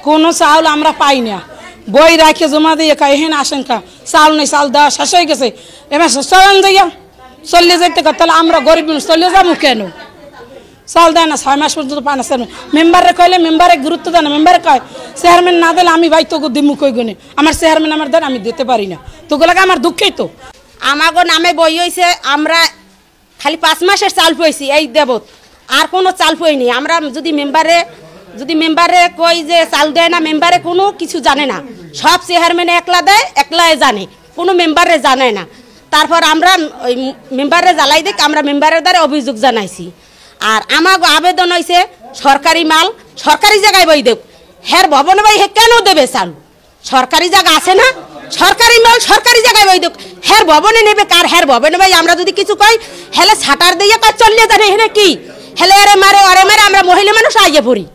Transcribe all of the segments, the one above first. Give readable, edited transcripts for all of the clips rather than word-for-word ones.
কোনো চাউল আমরা পাই না, বই রাখে জমা দিয়ে খাই হেন আসেন কা চাউল নেই, চাউল দেওয়া শেষ হয়ে গেছে, এবার চলেন যাইয়া চলে যেতে তাহলে আমরা গরিব মানুষ চলে যাবো কেন? চাল দেয় না, 6 মাস পর্যন্ত পায় না। মেম্বারে কইলে মেম্বারে গুরুত্ব দেয় না, মেম্বারে কয় চেয়ারম্যান না দিলে আমি ভাই তোকে দিমু কই গুনে, আমার চেয়ারম্যান আমার দেন আমি দিতে পারি না, তোগুলোকে আমার দুঃখেই তো। আমাগো নামে বই হয়েছে, আমরা খালি 5 মাসের চাল পেয়েছি এই দেবত, আর কোনো চাল পাইনি আমরা। যদি মেম্বারে কই যে চাল দেয় না, মেম্বারে কোনো কিছু জানে না, সব চেয়ারম্যানে একলা দেয়, একলাই জানে, কোনো মেম্বারে জানে না। তারপর আমরা ওই মেম্বারে জ্বালাই দিক, আমরা মেম্বারের দ্বারা অভিযোগ জানাইছি। আর আমাগো আবেদন হয়েছে সরকারি মাল সরকারি জায়গায় বই দেব, হ্যার ভবনে ভাই হে কেন দেবে চাল? সরকারি জায়গা আছে না, সরকারি মাল সরকারি জায়গায় বই দেব, হ্যার ভবনে নেবে কার? হ্যার ভবনে ভাই আমরা যদি কিছু কই হেলে ছাটার দিয়ে কাজ চলিয়ে জানে হেনে কি হেলে আরে মারে আমরা মহিলা মানুষ আইয়ে পড়ি।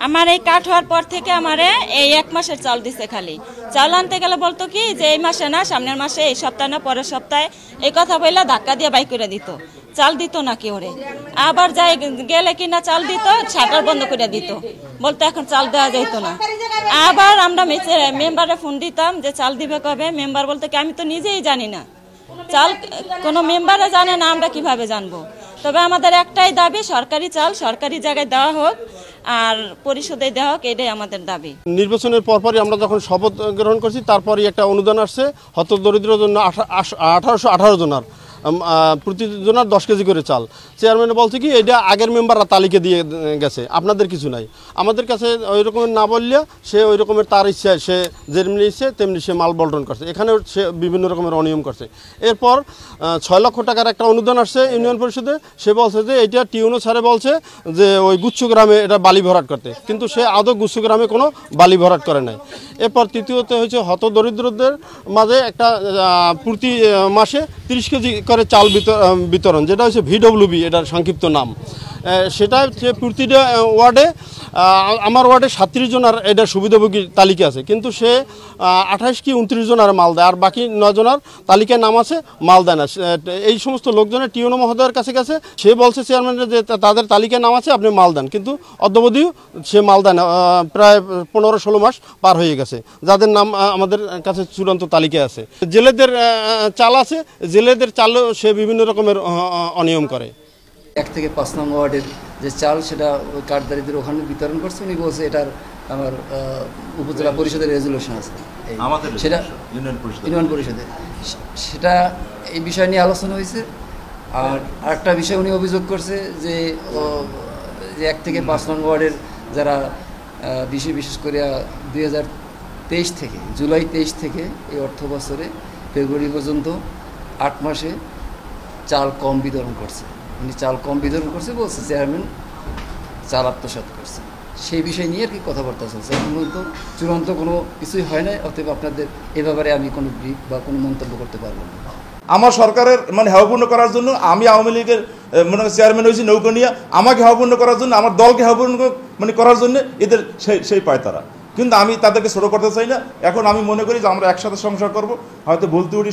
আমার এই কাঠ হওয়ার পর থেকে আমারে এই 1 মাসের চাল দিছে। খালি চাল আনতে গেলে বলতো কি যে এই মাসে না, সামনের মাসে, এই সপ্তাহে না, পরের সপ্তাহে, এই কথা বললে ধাক্কা দিয়ে বাই করে দিত, চাল দিত না কেউ রে। আবার যাই গেলে কিনা চাল দিত, শাটার বন্ধ করে দিত, বলতো এখন চাল দেওয়া যাইতো না। আবার আমরা মেম্বারে ফোন দিতাম যে চাল দিবে কবে, মেম্বার বলতে কি আমি তো নিজেই জানি না, চাল কোনো মেম্বারে জানে না, আমরা কিভাবে জানবো? তবে আমাদের একটাই দাবি, সরকারি চাল সরকারি জায়গায় দেওয়া হোক আর পরিশোধে দেওয়া হোক, এটাই আমাদের দাবি। নির্বাচনের পরপরই আমরা যখন শপথ গ্রহণ করছি, তারপরই একটা অনুদান আসছে হতদরিদ্রের জন্য 1818 জনের প্রতিজনের 10 কেজি করে চাল। চেয়ারম্যান বলছে কি এটা আগের মেম্বাররা তালিকা দিয়ে গেছে, আপনাদের কিছু নাই। আমাদের কাছে ওই রকমের না বললে সে ওই রকমের তার ইচ্ছে, সে যেমনি ইচ্ছে তেমনি সে মাল বন্টন করছে, এখানেও সে বিভিন্ন রকমের অনিয়ম করছে। এরপর 6 লক্ষ টাকার একটা অনুদান আসছে ইউনিয়ন পরিষদে, সে বলছে যে এটা টিউনো স্যারে বলছে যে ওই গুচ্ছগ্রামে এটা বালি ভরাট করতে, কিন্তু সে আদৌ গুচ্ছগ্রামে কোনো বালি ভরাট করে নাই। এরপর তৃতীয়ত হচ্ছে হতদরিদ্রদের মাঝে একটা প্রতি মাসে 30 কেজি করে চাল বিতরণ, যেটা হচ্ছে VWB এটার সংক্ষিপ্ত নাম। সেটা হচ্ছে প্রতিটা ওয়ার্ডে, আমার ওয়ার্ডে 37 জনের এটা সুবিধাভোগীর তালিকা আছে, কিন্তু সে 28 কি 29 জনের মাল দেয়, আর বাকি 9 জনের তালিকায় নাম আছে, মাল দেয় না। এই সমস্ত লোকজনের টিউনো মহোদয়ের কাছে গেছে, সে বলছে চেয়ারম্যানের যে তাদের তালিকায় নাম আছে, আপনি মাল দেন, কিন্তু অদ্যাবধিও সে মাল দেয় না। প্রায় 15-16 মাস পার হয়ে গেছে, যাদের নাম আমাদের কাছে চূড়ান্ত তালিকায় আছে। জেলেদের চাল আছে, জেলেদের চালও সে বিভিন্ন রকমের অনিয়ম করে। 1 থেকে 5 নং ওয়ার্ডের যে চাল সেটা ওই কার্ডধারীদের ওখানে বিতরণ করছে। উনি বলছে এটার আমার উপজেলা পরিষদের রেজুলেশন আছে, সেটা ইউনিয়ন পরিষদে, সেটা এই বিষয় নিয়ে আলোচনা হয়েছে। আর আরেকটা বিষয় উনি অভিযোগ করছে যে 1 থেকে 5 নং ওয়ার্ডের যারা বিশেষ করে 2023 থেকে জুলাই 23 থেকে এই অর্থ বছরে ফেব্রুয়ারি পর্যন্ত 8 মাসে চাল কম বিতরণ করছে। উনি চাল কম বিতরণ করছে বলছে, চেয়ারম্যান চাল আত্মসাৎ করছে। সেই বিষয় নিয়ে আর কি কথাবার্তা চলছে, এখন পর্যন্ত চূড়ান্ত কোনো কিছুই হয় না। অতএব আপনাদের এ ব্যাপারে আমি কোনো ব্রিফ বা কোনো মন্তব্য করতে পারবো না। আমার সরকারের মানে হেয়পূর্ণ করার জন্য আমি আওয়ামী লীগের মনে চেয়ারম্যান হয়েছি নৌকা নিয়ে, আমাকে হেয়পূর্ণ করার জন্য, আমার দলকে হেয়পূর্ণ মানে করার জন্য এদের সেই পায় তারা, কিন্তু আমি তাদেরকে ছোট করতে চাই না। এখন আমি মনে করি যে আমরা একসাথে সংসার করব, হয়তো বলতে উঠি